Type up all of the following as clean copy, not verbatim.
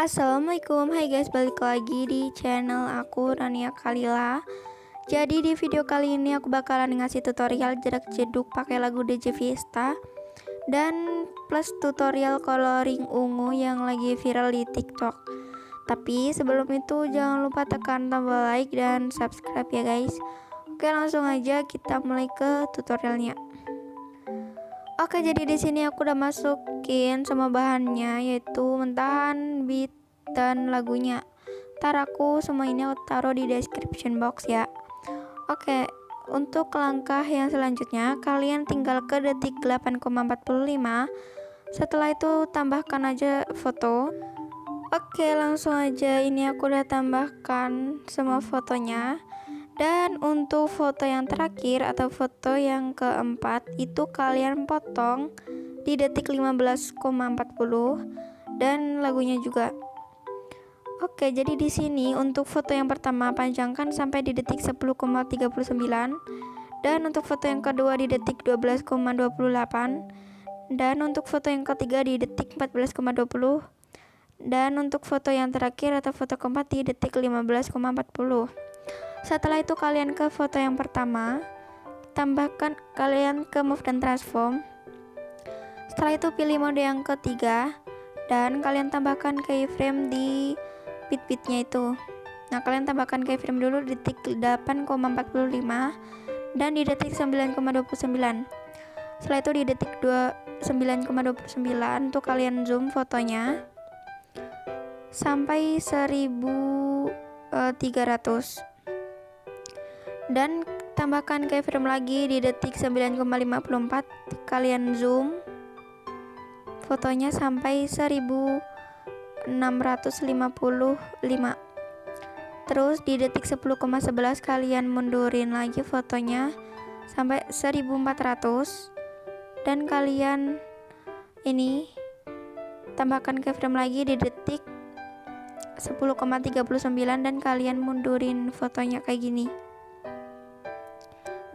Assalamualaikum, hai guys, balik lagi di channel aku Rania Kalila. Jadi di video kali ini aku bakalan ngasih tutorial jerak jeduk pakai lagu DJ Fiesta dan plus tutorial coloring ungu yang lagi viral di TikTok. Tapi sebelum itu jangan lupa tekan tombol like dan subscribe ya guys. Oke, langsung aja kita mulai ke tutorialnya. Oke, jadi di sini aku udah masukin semua bahannya, yaitu mentahan, beat, dan lagunya. Ntar aku semua ini aku taruh di description box ya. Oke, untuk langkah yang selanjutnya kalian tinggal ke detik 8,45. Setelah itu tambahkan aja foto. Oke, langsung aja ini aku udah tambahkan semua fotonya. Dan untuk foto yang terakhir atau foto yang keempat itu kalian potong di detik 15,40 dan lagunya juga. Oke, jadi di sini untuk foto yang pertama panjangkan sampai di detik 10,39 dan untuk foto yang kedua di detik 12,28 dan untuk foto yang ketiga di detik 14,20 dan untuk foto yang terakhir atau foto keempat di detik 15,40. Setelah itu kalian ke foto yang pertama, tambahkan kalian ke move dan transform. Setelah itu pilih mode yang ketiga dan kalian tambahkan keyframe di bit-bitnya itu. Nah, kalian tambahkan keyframe dulu di detik 8,45 dan di detik 9,29. Setelah itu di detik 9,29 tuh kalian zoom fotonya sampai 1300. Dan tambahkan keyframe lagi di detik 9,54, kalian zoom fotonya sampai 1655. Terus di detik 10,11 kalian mundurin lagi fotonya sampai 1400 dan kalian ini tambahkan keyframe lagi di detik 10,39 dan kalian mundurin fotonya kayak gini.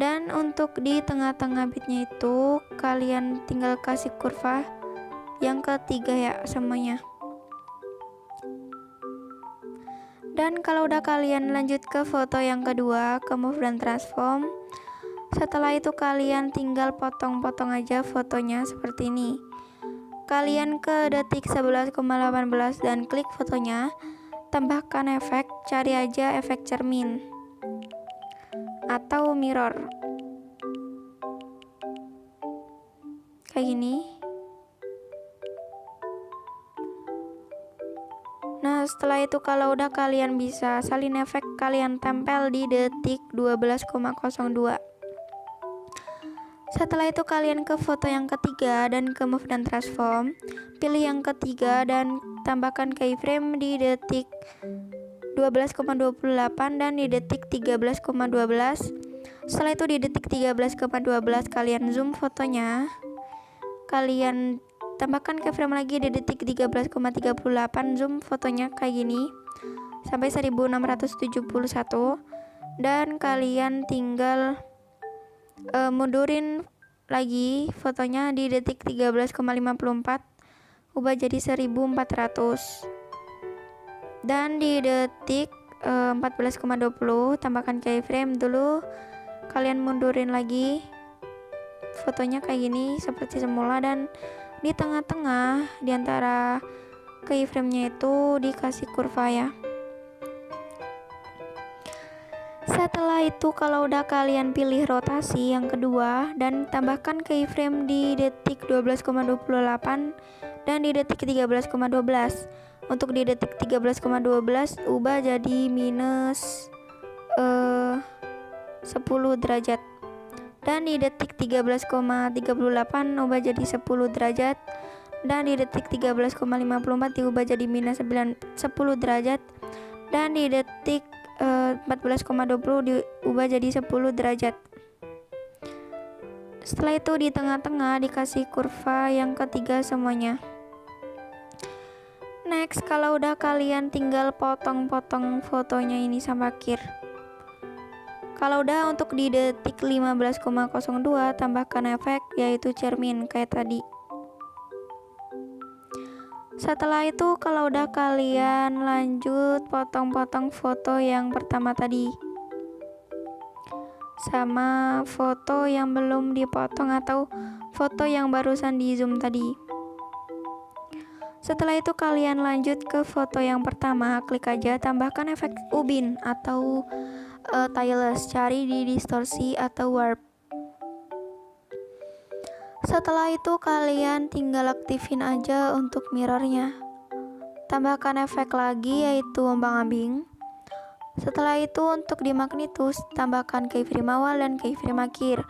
Dan untuk di tengah-tengah bitnya itu kalian tinggal kasih kurva yang ketiga ya semuanya. Dan kalau udah kalian lanjut ke foto yang kedua, ke move dan transform. Setelah itu kalian tinggal potong-potong aja fotonya seperti ini. Kalian ke detik 11,18 dan klik fotonya, tambahkan efek, cari aja efek cermin atau mirror kayak gini. Nah, setelah itu kalau udah kalian bisa salin efek, kalian tempel di detik 12,02. Setelah itu kalian ke foto yang ketiga dan ke move dan transform, pilih yang ketiga dan tambahkan keyframe di detik 12,28 dan di detik 13,12. Setelah itu di detik 13,12 kalian zoom fotonya, kalian tambahkan keyframe lagi di detik 13,38, zoom fotonya kayak gini sampai 1671 dan kalian tinggal mundurin lagi fotonya di detik 13,54, ubah jadi 1400 dan di detik 14,20 tambahkan keyframe dulu, kalian mundurin lagi fotonya kayak gini seperti semula dan di tengah-tengah di antara keyframe-nya itu dikasih kurva ya. Setelah itu kalau udah kalian pilih rotasi yang kedua dan tambahkan keyframe di detik 12,28 dan di detik 13,12. Untuk di detik 13,12 ubah jadi minus 10 derajat dan di detik 13,38 ubah jadi 10 derajat dan di detik 13,54 diubah jadi minus 10 derajat dan di detik 14,20 diubah jadi 10 derajat. Setelah itu di tengah-tengah dikasih kurva yang ketiga semuanya. Next, kalau udah kalian tinggal potong-potong fotonya ini sampai akhir. Kalau udah untuk di detik 15,02 tambahkan efek yaitu cermin kayak tadi. Setelah itu kalau udah kalian lanjut potong-potong foto yang pertama tadi sama foto yang belum dipotong atau foto yang barusan di zoom tadi. Setelah itu kalian lanjut ke foto yang pertama, klik aja tambahkan efek ubin atau tiles, cari di distorsi atau warp. Setelah itu kalian tinggal aktifin aja untuk mirrornya. Tambahkan efek lagi yaitu ombang-ambing. Setelah itu untuk di magnetus tambahkan keyframe awal dan keyframe akhir.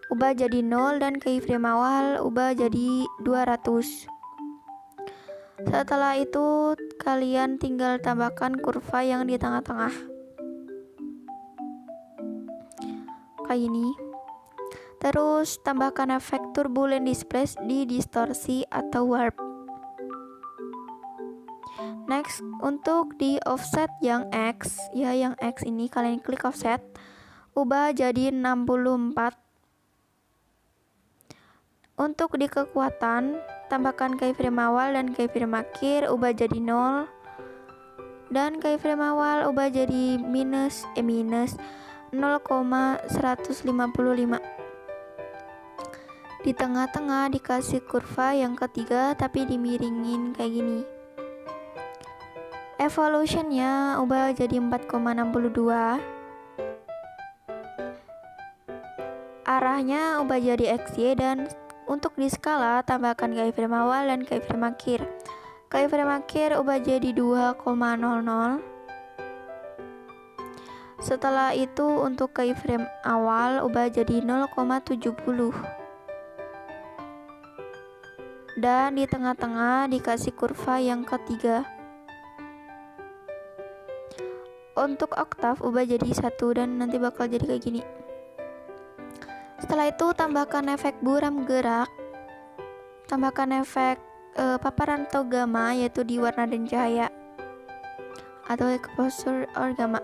Ubah jadi 0 dan keyframe awal ubah jadi 200. Setelah itu kalian tinggal tambahkan kurva yang di tengah-tengah kayak ini. Terus tambahkan efek turbulent displace di distorsi atau warp. Next, untuk di offset yang X, ya yang X ini kalian klik offset, ubah jadi 64. Untuk di kekuatan, tambahkan keyframe awal dan keyframe akhir ubah jadi 0 dan keyframe awal ubah jadi minus 0,155. Di tengah-tengah dikasih kurva yang ketiga tapi dimiringin kayak gini. Evolutionnya ubah jadi 4,62. Arahnya ubah jadi XY dan untuk di skala tambahkan keyframe awal dan keyframe akhir. Keyframe akhir ubah jadi 2,00. Setelah itu untuk keyframe awal ubah jadi 0,70. Dan di tengah-tengah dikasih kurva yang ketiga. Untuk oktav ubah jadi 1 dan nanti bakal jadi kayak gini. Setelah itu tambahkan efek buram gerak, tambahkan efek paparan atau gamma yaitu di warna dan cahaya atau exposure or gamma.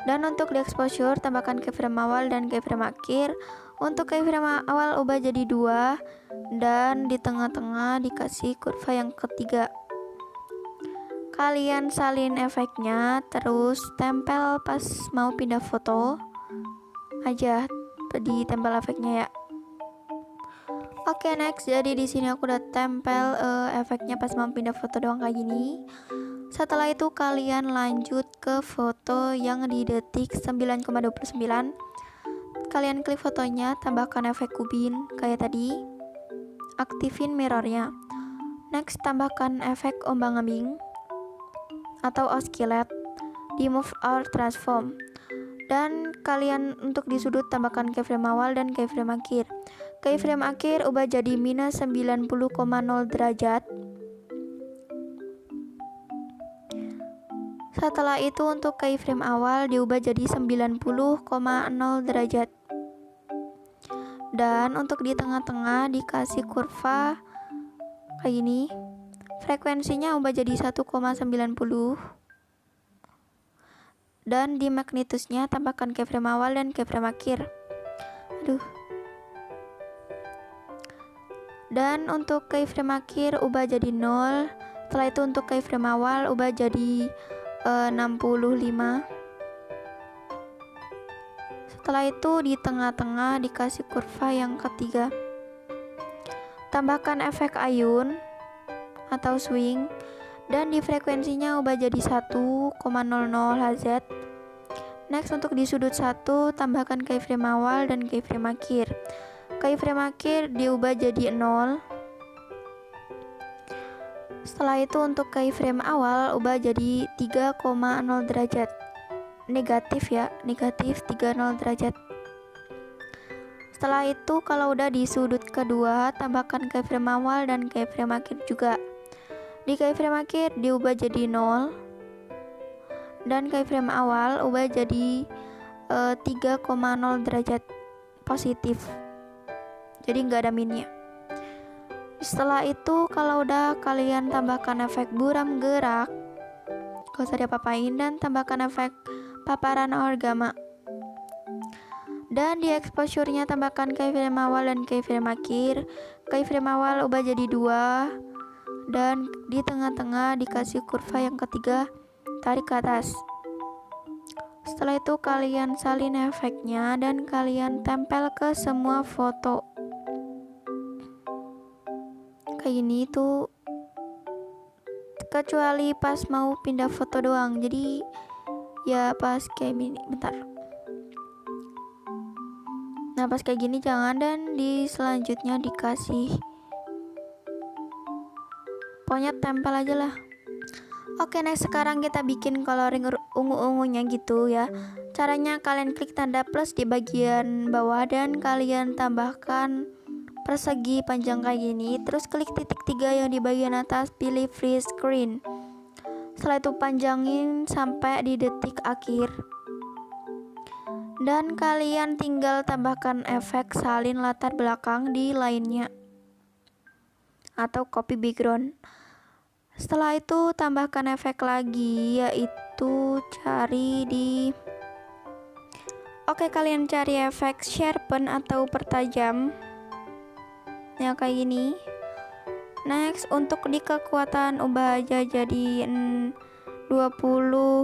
Dan untuk di exposure tambahkan keyframe awal dan keyframe akhir. Untuk keyframe awal ubah jadi 2 dan di tengah-tengah dikasih kurva yang ketiga. Kalian salin efeknya terus tempel pas mau pindah foto aja. Ditempel efeknya ya. Oke, next. Jadi di sini aku udah tempel efeknya pas mau pindah foto doang kayak gini. Setelah itu kalian lanjut ke foto yang di detik 9,29. Kalian klik fotonya, tambahkan efek kubin kayak tadi. Aktifin mirrornya. Next, tambahkan efek ombang-ambing atau oscillate di move or transform. Dan kalian untuk di sudut tambahkan keyframe awal dan keyframe akhir. Keyframe akhir ubah jadi minus 90,0 derajat. Setelah itu untuk keyframe awal diubah jadi 90,0 derajat. Dan untuk di tengah-tengah dikasih kurva kayak gini. Frekuensinya ubah jadi 1,90. Dan di magnetusnya tambahkan keyframe awal dan keyframe akhir. Dan untuk keyframe akhir ubah jadi 0. Setelah itu untuk keyframe awal ubah jadi 65. Setelah itu di tengah-tengah dikasih kurva yang ketiga. Tambahkan efek ayun atau swing. Dan di frekuensinya ubah jadi 1,00 Hz. Next, untuk di sudut 1 tambahkan keyframe awal dan keyframe akhir. Keyframe akhir diubah jadi 0. Setelah itu untuk keyframe awal ubah jadi 3,0 derajat. Negatif ya, negatif 30 derajat. Setelah itu kalau udah di sudut kedua tambahkan keyframe awal dan keyframe akhir juga. Di keyframe akhir diubah jadi 0 dan keyframe awal ubah jadi 3,0 derajat positif, jadi nggak ada minnya. Setelah itu kalau udah kalian tambahkan efek buram gerak, gak usah diapa-apain, dan tambahkan efek paparan or gamma. Dan di exposure-nya tambahkan keyframe awal dan keyframe akhir. Keyframe awal ubah jadi 2 dan di tengah-tengah dikasih kurva yang ketiga, tarik ke atas. Setelah itu kalian salin efeknya dan kalian tempel ke semua foto kayak gini tuh, kecuali pas mau pindah foto doang. Jadi ya pas kayak gini, bentar. Nah pas kayak gini jangan, dan di selanjutnya dikasih, pokoknya tempel aja lah. Oke, next sekarang kita bikin coloring ungu-ungunya gitu ya. Caranya kalian klik tanda plus di bagian bawah dan kalian tambahkan persegi panjang kayak gini. Terus klik titik 3 yang di bagian atas, pilih free screen. Setelah itu panjangin sampai di detik akhir. Dan kalian tinggal tambahkan efek salin latar belakang di lainnya atau copy background. Setelah itu tambahkan efek lagi, yaitu cari di kalian cari efek sharpen atau pertajam ya kayak gini. Next untuk di kekuatan ubah aja jadi 26.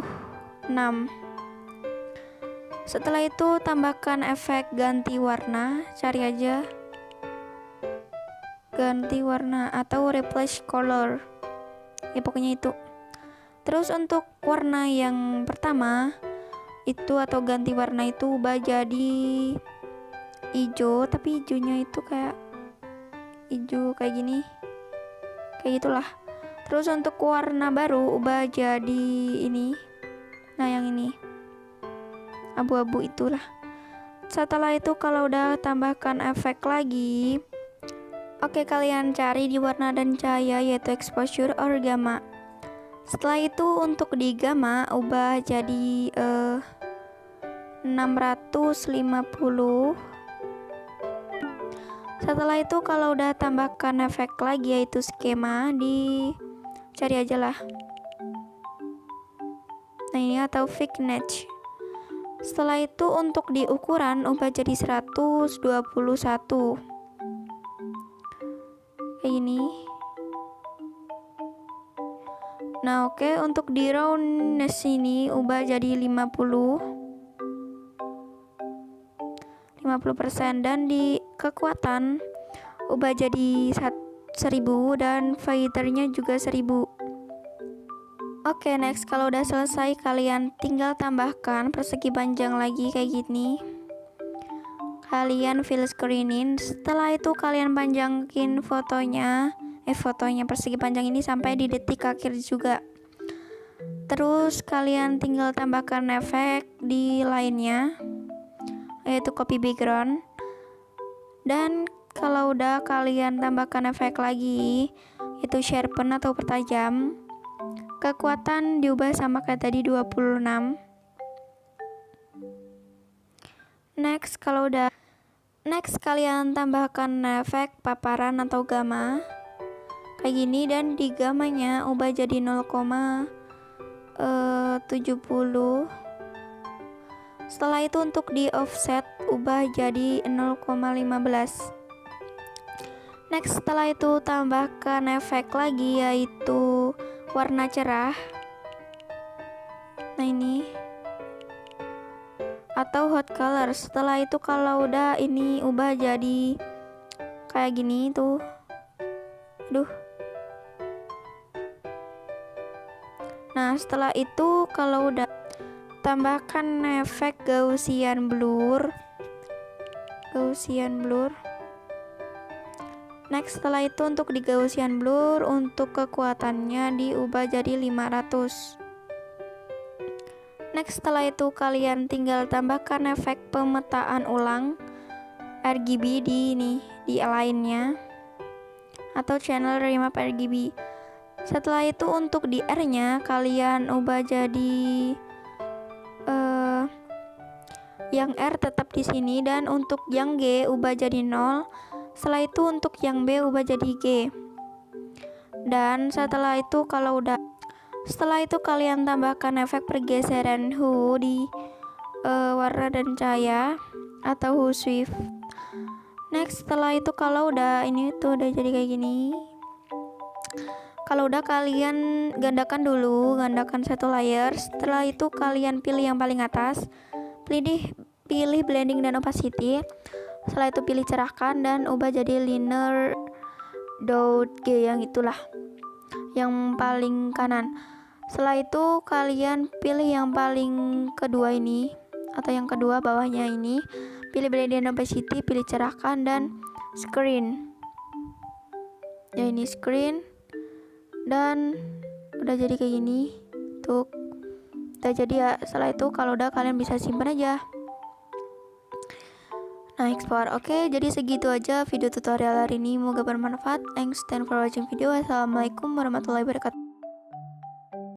Setelah itu tambahkan efek ganti warna, cari aja ganti warna atau replace color ya pokoknya itu. Terus untuk warna yang pertama itu atau ganti warna itu ubah jadi hijau, tapi hijaunya itu kayak hijau kayak gini, kayak gitulah. Terus untuk warna baru ubah jadi ini, nah yang ini abu-abu itulah. Setelah itu kalau udah tambahkan efek lagi, kalian cari di warna dan cahaya yaitu exposure or gamma. Setelah itu untuk di gamma ubah jadi 650. Setelah itu kalau udah tambahkan efek lagi yaitu skema, cari aja lah. Nah ini atau thickness. Setelah itu untuk di ukuran ubah jadi 121 kayak gini. Nah untuk di roundness ini ubah jadi 50% dan di kekuatan ubah jadi 1000 dan fadernya juga 1000. Next kalau udah selesai kalian tinggal tambahkan persegi panjang lagi kayak gini. Kalian fill screenin. Setelah itu kalian panjangin fotonya persegi panjang ini sampai di detik akhir juga. Terus kalian tinggal tambahkan efek di lainnya yaitu copy background. Dan kalau udah kalian tambahkan efek lagi yaitu sharpen atau pertajam. Kekuatan diubah sama kayak tadi 26. Next kalian tambahkan efek paparan atau gamma kayak gini, dan di gamanya ubah jadi 0,70. Setelah itu untuk di offset ubah jadi 0,15. Next setelah itu tambahkan efek lagi yaitu warna cerah. Nah ini atau hot color. Setelah itu kalau udah ini ubah jadi kayak gini tuh. Nah setelah itu kalau udah tambahkan efek Gaussian blur. Next setelah itu untuk di Gaussian blur untuk kekuatannya diubah jadi 500. Next setelah itu kalian tinggal tambahkan efek pemetaan ulang RGB di lainnya atau channel remap RGB. Setelah itu untuk di R nya kalian ubah jadi yang R tetap di sini, dan untuk yang G ubah jadi 0. Setelah itu untuk yang B ubah jadi G. Dan setelah itu kalian tambahkan efek pergeseran hue di warna dan cahaya atau hue shift. Next setelah itu kalau udah ini tuh udah jadi kayak gini, Kalau udah kalian gandakan dulu, gandakan satu layer. Setelah itu kalian pilih yang paling atas, pilih blending dan opacity. Setelah itu pilih cerahkan dan ubah jadi linear dot G yang itulah, yang paling kanan. Setelah itu kalian pilih yang paling kedua ini, atau yang kedua bawahnya ini, pilih blending dan opacity, pilih cerahkan dan screen. Ya ini screen, dan udah jadi kayak gini tuh, udah jadi ya. Setelah itu kalau udah kalian bisa simpan aja. Nah, export. Oke, jadi segitu aja video tutorial hari ini, semoga bermanfaat. Thanks for watching video. Assalamualaikum warahmatullahi wabarakatuh.